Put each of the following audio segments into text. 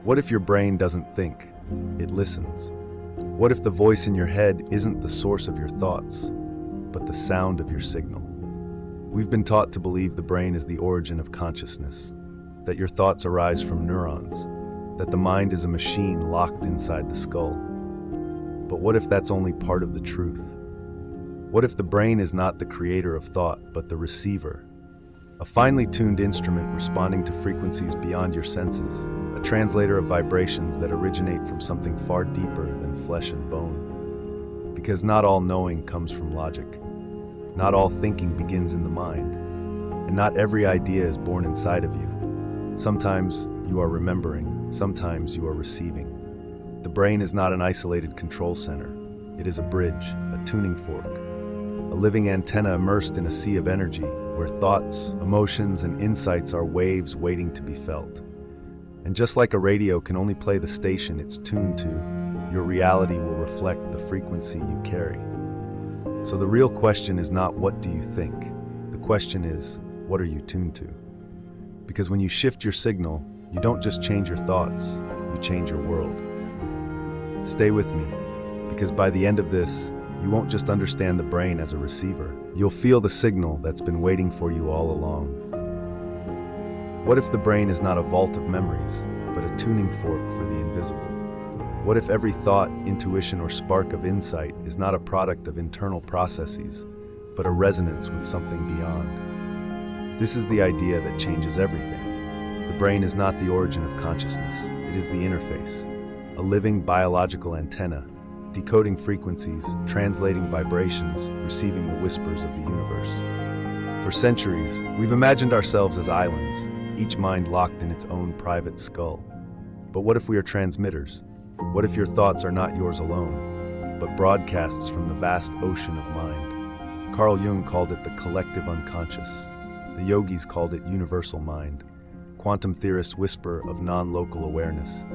What if your brain doesn't think? It listens. What if the voice in your head isn't the source of your thoughts, but the sound of your signal? We've been taught to believe the brain is the origin of consciousness, that your thoughts arise from neurons, that the mind is a machine locked inside the skull. But what if that's only part of the truth? What if the brain is not the creator of thought, but the receiver? A finely tuned instrument responding to frequencies beyond your senses, a translator of vibrations that originate from something far deeper than flesh and bone. Because not all knowing comes from logic. Not all thinking begins in the mind. And not every idea is born inside of you. Sometimes you are remembering, sometimes you are receiving. The brain is not an isolated control center. It is a bridge, a tuning fork, a living antenna immersed in a sea of energy where thoughts, emotions, and insights are waves waiting to be felt. And just like a radio can only play the station it's tuned to, your reality will reflect the frequency you carry. So the real question is not what do you think? The question is, what are you tuned to? Because when you shift your signal, you don't just change your thoughts, you change your world. Stay with me, because by the end of this, you won't just understand the brain as a receiver. You'll feel the signal that's been waiting for you all along. What if the brain is not a vault of memories, but a tuning fork for the invisible? What if every thought, intuition, or spark of insight is not a product of internal processes, but a resonance with something beyond? This is the idea that changes everything. The brain is not the origin of consciousness, it is the interface, a living biological antenna, decoding frequencies, translating vibrations, receiving the whispers of the universe. For centuries, we've imagined ourselves as islands, each mind locked in its own private skull. But what if we are transmitters? What if your thoughts are not yours alone, but broadcasts from the vast ocean of mind? Carl Jung called it the collective unconscious. The yogis called it universal mind. Quantum theorists whisper of non-local awareness.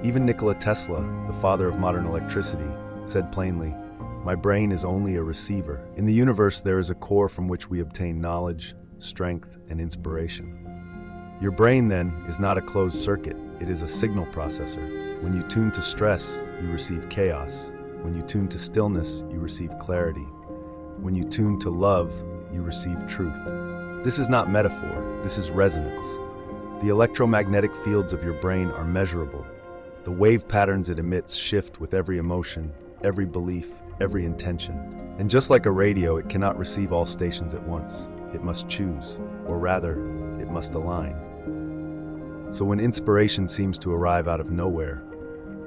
Even Nikola Tesla, the father of modern electricity, said plainly, "My brain is only a receiver. In the universe, there is a core from which we obtain knowledge, strength, and inspiration." Your brain, then, is not a closed circuit. It is a signal processor. When you tune to stress, you receive chaos. When you tune to stillness, you receive clarity. When you tune to love, you receive truth. This is not metaphor. This is resonance. The electromagnetic fields of your brain are measurable. The wave patterns it emits shift with every emotion, every belief, every intention. And just like a radio, it cannot receive all stations at once. It must choose, or rather, it must align. So when inspiration seems to arrive out of nowhere,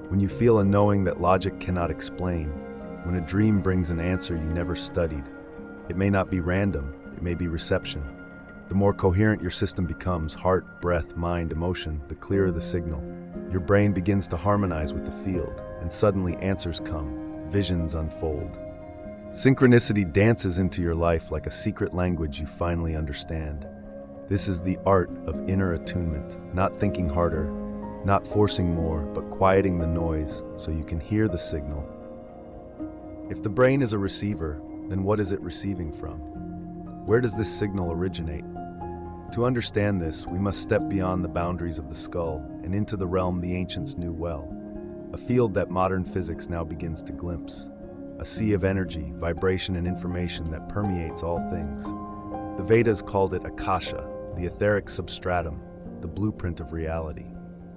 when you feel a knowing that logic cannot explain, when a dream brings an answer you never studied, it may not be random, it may be reception. The more coherent your system becomes, heart, breath, mind, emotion, the clearer the signal. Your brain begins to harmonize with the field, and suddenly answers come, visions unfold. Synchronicity dances into your life like a secret language you finally understand. This is the art of inner attunement, not thinking harder, not forcing more, but quieting the noise so you can hear the signal. If the brain is a receiver, then what is it receiving from? Where does this signal originate? To understand this, we must step beyond the boundaries of the skull and into the realm the ancients knew well, a field that modern physics now begins to glimpse, a sea of energy, vibration, and information that permeates all things. The Vedas called it Akasha, the etheric substratum, the blueprint of reality.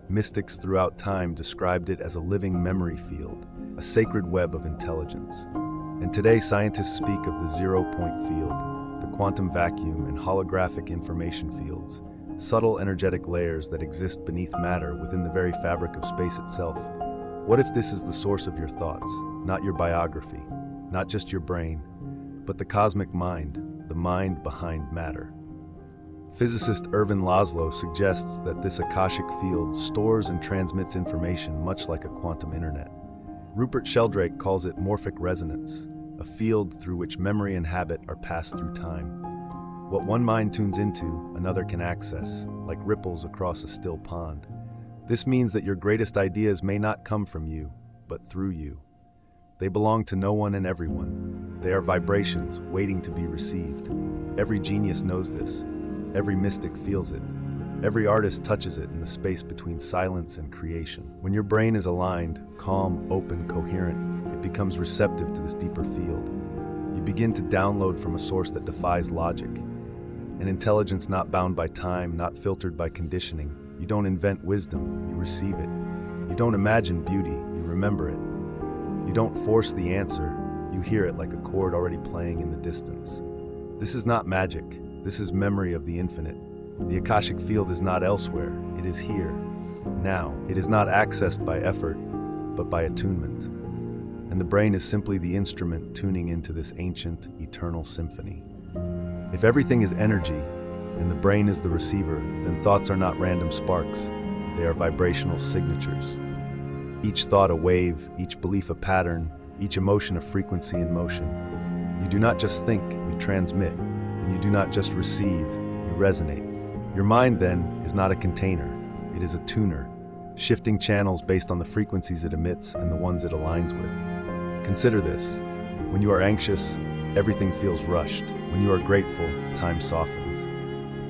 Mystics throughout time described it as a living memory field, a sacred web of intelligence. And today scientists speak of the zero-point field, the quantum vacuum, and holographic information fields, subtle energetic layers that exist beneath matter within the very fabric of space itself. What if this is the source of your thoughts, not your biography, not just your brain, but the cosmic mind, the mind behind matter? Physicist Ervin Laszlo suggests that this Akashic field stores and transmits information much like a quantum internet. Rupert Sheldrake calls it morphic resonance, a field through which memory and habit are passed through time. What one mind tunes into, another can access, like ripples across a still pond. This means that your greatest ideas may not come from you, but through you. They belong to no one and everyone. They are vibrations waiting to be received. Every genius knows this. Every mystic feels it. Every artist touches it in the space between silence and creation. When your brain is aligned, calm, open, coherent, it becomes receptive to this deeper field. You begin to download from a source that defies logic, an intelligence not bound by time, not filtered by conditioning. You don't invent wisdom, you receive it. You don't imagine beauty, you remember it. You don't force the answer, you hear it like a chord already playing in the distance. This is not magic, this is memory of the infinite. The Akashic field is not elsewhere, it is here, now. It is not accessed by effort, but by attunement. And the brain is simply the instrument tuning into this ancient, eternal symphony. If everything is energy, and the brain is the receiver, then thoughts are not random sparks, they are vibrational signatures. Each thought a wave, each belief a pattern, each emotion a frequency in motion. You do not just think, you transmit, and you do not just receive, you resonate. Your mind, then, is not a container, it is a tuner, shifting channels based on the frequencies it emits and the ones it aligns with. Consider this. When you are anxious, everything feels rushed. When you are grateful, time softens.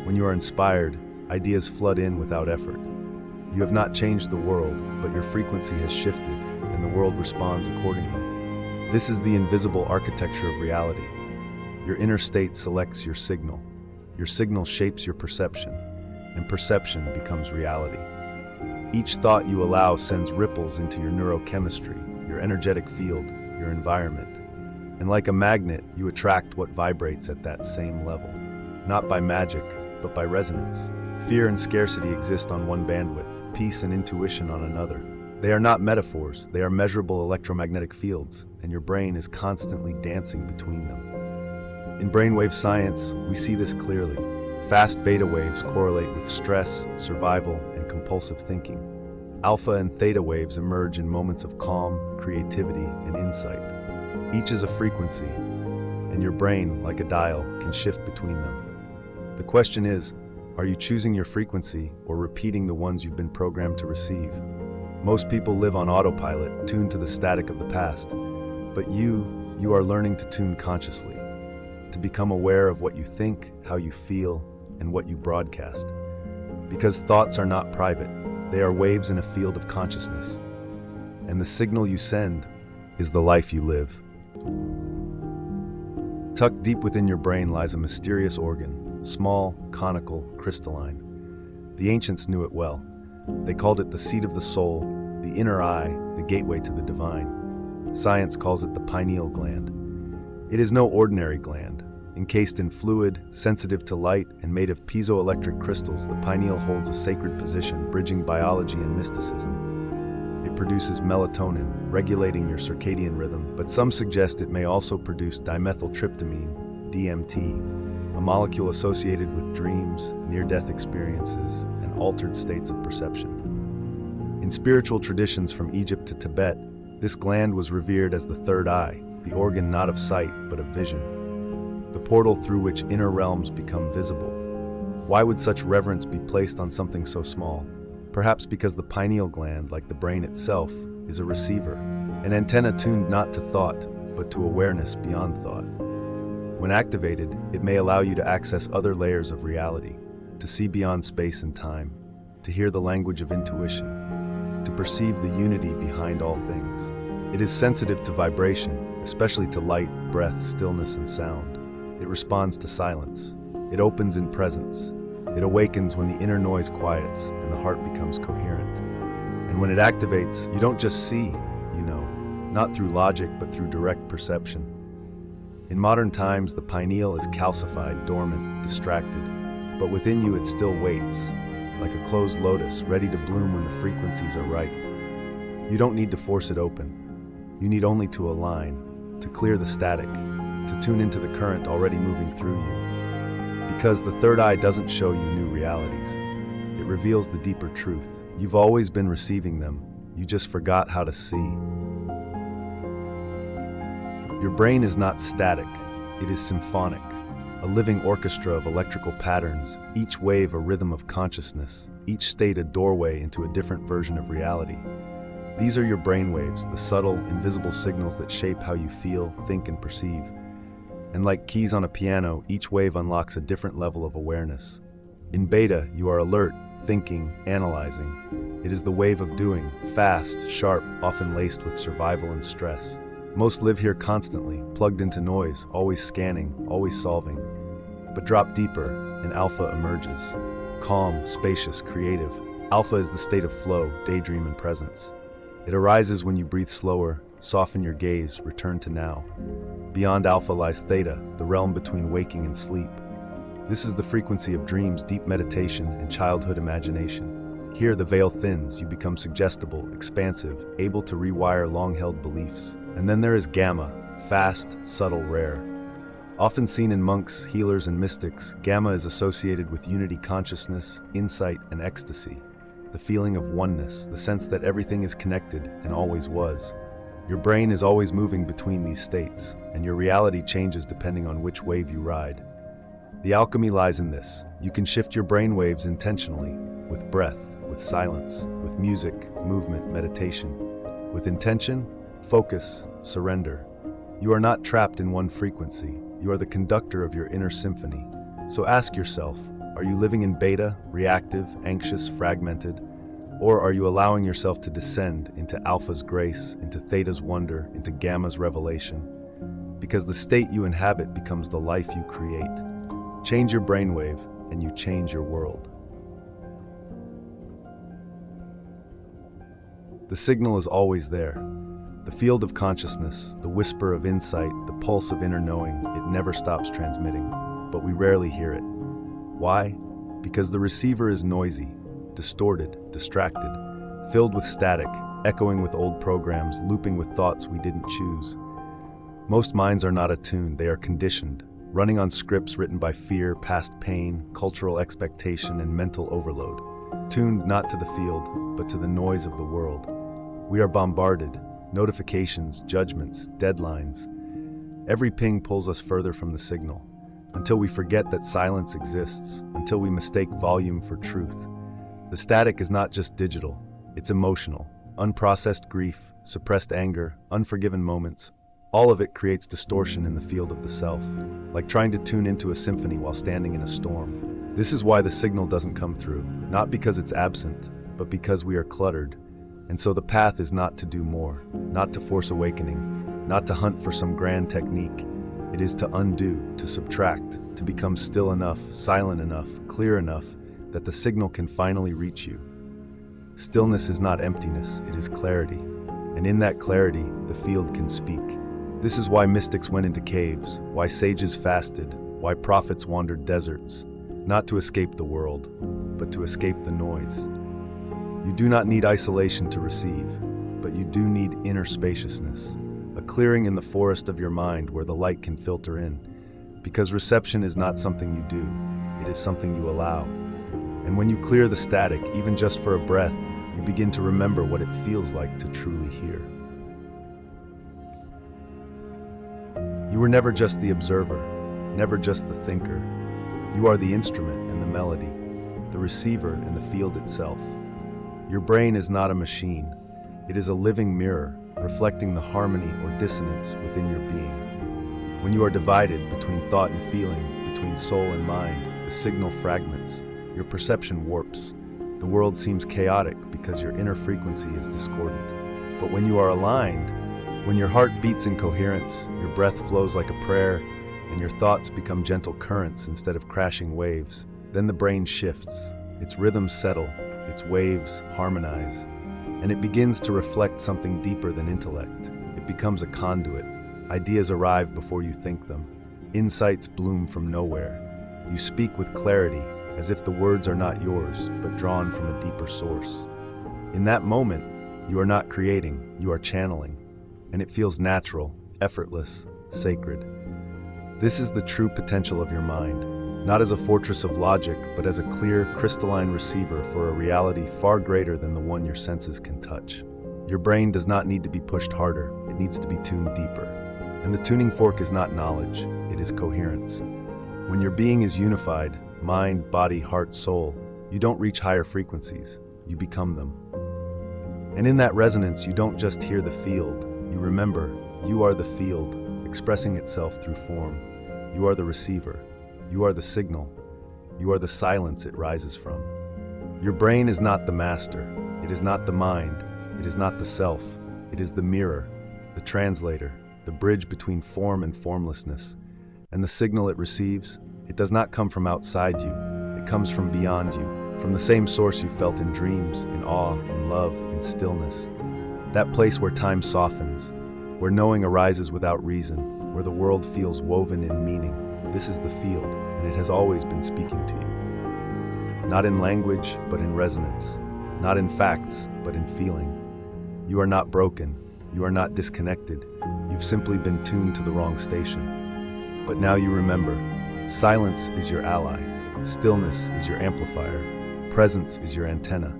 When you are inspired, ideas flood in without effort. You have not changed the world, but your frequency has shifted, and the world responds accordingly. This is the invisible architecture of reality. Your inner state selects your signal. Your signal shapes your perception, and perception becomes reality. Each thought you allow sends ripples into your neurochemistry, your energetic field, your environment. And like a magnet, you attract what vibrates at that same level. Not by magic, but by resonance. Fear and scarcity exist on one bandwidth, peace and intuition on another. They are not metaphors, they are measurable electromagnetic fields, and your brain is constantly dancing between them. In brainwave science, we see this clearly. Fast beta waves correlate with stress, survival, and compulsive thinking. Alpha and theta waves emerge in moments of calm, creativity, and insight. Each is a frequency, and your brain, like a dial, can shift between them. The question is, are you choosing your frequency or repeating the ones you've been programmed to receive? Most people live on autopilot, tuned to the static of the past. But you are learning to tune consciously, to become aware of what you think, how you feel, and what you broadcast. Because thoughts are not private, they are waves in a field of consciousness. And the signal you send is the life you live. Tucked deep within your brain lies a mysterious organ, small, conical, crystalline. The ancients knew it well. They called it the seat of the soul, the inner eye, the gateway to the divine. Science calls it the pineal gland. It is no ordinary gland. Encased in fluid, sensitive to light, and made of piezoelectric crystals, the pineal holds a sacred position, bridging biology and mysticism. It produces melatonin, regulating your circadian rhythm, but some suggest it may also produce dimethyltryptamine, DMT, a molecule associated with dreams, near-death experiences, and altered states of perception. In spiritual traditions from Egypt to Tibet, this gland was revered as the third eye, the organ not of sight, but of vision. The portal through which inner realms become visible. Why would such reverence be placed on something so small? Perhaps because the pineal gland, like the brain itself, is a receiver, an antenna tuned not to thought, but to awareness beyond thought. When activated, it may allow you to access other layers of reality, to see beyond space and time, to hear the language of intuition, to perceive the unity behind all things. It is sensitive to vibration, especially to light, breath, stillness, and sound. It responds to silence. It opens in presence. It awakens when the inner noise quiets and the heart becomes coherent. And when it activates, you don't just see, you know, not through logic, but through direct perception. In modern times, the pineal is calcified, dormant, distracted, but within you it still waits, like a closed lotus, ready to bloom when the frequencies are right. You don't need to force it open. You need only to align, to clear the static, to tune into the current already moving through you. Because the third eye doesn't show you new realities. It reveals the deeper truth. You've always been receiving them. You just forgot how to see. Your brain is not static. It is symphonic, a living orchestra of electrical patterns, each wave a rhythm of consciousness, each state a doorway into a different version of reality. These are your brain waves, the subtle, invisible signals that shape how you feel, think, and perceive. And like keys on a piano, each wave unlocks a different level of awareness. In beta, you are alert, thinking, analyzing. It is the wave of doing, fast, sharp, often laced with survival and stress. Most live here constantly, plugged into noise, always scanning, always solving. But drop deeper, and alpha emerges. Calm, spacious, creative. Alpha is the state of flow, daydream, and presence. It arises when you breathe slower, soften your gaze, return to now. Beyond alpha lies theta, the realm between waking and sleep. This is the frequency of dreams, deep meditation, and childhood imagination. Here, the veil thins, you become suggestible, expansive, able to rewire long-held beliefs. And then there is gamma, fast, subtle, rare. Often seen in monks, healers, and mystics, gamma is associated with unity consciousness, insight, and ecstasy. The feeling of oneness, the sense that everything is connected and always was. Your brain is always moving between these states, and your reality changes depending on which wave you ride. The alchemy lies in this. You can shift your brain waves intentionally, with breath, with silence, with music, movement, meditation. With intention, focus, surrender. You are not trapped in one frequency. You are the conductor of your inner symphony. So ask yourself, are you living in beta, reactive, anxious, fragmented? Or are you allowing yourself to descend into alpha's grace, into theta's wonder, into gamma's revelation? Because the state you inhabit becomes the life you create. Change your brainwave, and you change your world. The signal is always there. The field of consciousness, the whisper of insight, the pulse of inner knowing, it never stops transmitting, but we rarely hear it. Why? Because the receiver is noisy, distorted, distracted, filled with static, echoing with old programs, looping with thoughts we didn't choose. Most minds are not attuned, they are conditioned, running on scripts written by fear, past pain, cultural expectation, and mental overload. Tuned not to the field, but to the noise of the world. We are bombarded, notifications, judgments, deadlines. Every ping pulls us further from the signal, until we forget that silence exists, until we mistake volume for truth. The static is not just digital, it's emotional. Unprocessed grief, suppressed anger, unforgiven moments, all of it creates distortion in the field of the self, like trying to tune into a symphony while standing in a storm. This is why the signal doesn't come through, not because it's absent, but because we are cluttered. And so the path is not to do more, not to force awakening, not to hunt for some grand technique. It is to undo, to subtract, to become still enough, silent enough, clear enough that the signal can finally reach you. Stillness is not emptiness, it is clarity. And in that clarity, the field can speak. This is why mystics went into caves, why sages fasted, why prophets wandered deserts, not to escape the world, but to escape the noise. You do not need isolation to receive, but you do need inner spaciousness. A clearing in the forest of your mind where the light can filter in. Because reception is not something you do, it is something you allow. And when you clear the static, even just for a breath, you begin to remember what it feels like to truly hear. You were never just the observer, never just the thinker. You are the instrument and the melody, the receiver and the field itself. Your brain is not a machine, it is a living mirror, reflecting the harmony or dissonance within your being. When you are divided between thought and feeling, between soul and mind, the signal fragments, your perception warps. The world seems chaotic because your inner frequency is discordant. But when you are aligned, when your heart beats in coherence, your breath flows like a prayer, and your thoughts become gentle currents instead of crashing waves, then the brain shifts, its rhythms settle, its waves harmonize, and it begins to reflect something deeper than intellect. It becomes a conduit. Ideas arrive before you think them. Insights bloom from nowhere. You speak with clarity, as if the words are not yours, but drawn from a deeper source. In that moment, you are not creating, you are channeling, and it feels natural, effortless, sacred. This is the true potential of your mind, not as a fortress of logic, but as a clear, crystalline receiver for a reality far greater than the one your senses can touch. Your brain does not need to be pushed harder, it needs to be tuned deeper. And the tuning fork is not knowledge, it is coherence. When your being is unified, mind, body, heart, soul, you don't reach higher frequencies, you become them. And in that resonance, you don't just hear the field, you remember, you are the field, expressing itself through form. You are the receiver, you are the signal, You are the silence it rises from. Your brain is not the master. It is not the mind. It is not the self. It is the mirror, the translator, the bridge between form and formlessness. And the signal it receives, it does not come from outside you. It comes from beyond you, from the same source you felt in dreams, in awe, in love, in stillness. That place where time softens, where knowing arises without reason, where the world feels woven in meaning. This is the field, and it has always been speaking to you. Not in language, but in resonance. Not in facts, but in feeling. You are not broken. You are not disconnected. You've simply been tuned to the wrong station. But now you remember, silence is your ally. Stillness is your amplifier. Presence is your antenna.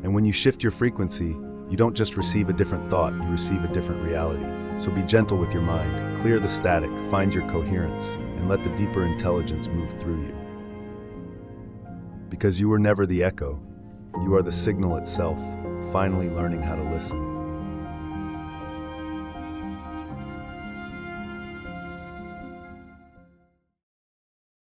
And when you shift your frequency, you don't just receive a different thought, you receive a different reality. So be gentle with your mind, clear the static, find your coherence, and let the deeper intelligence move through you. Because you were never the echo, you are the signal itself, finally learning how to listen.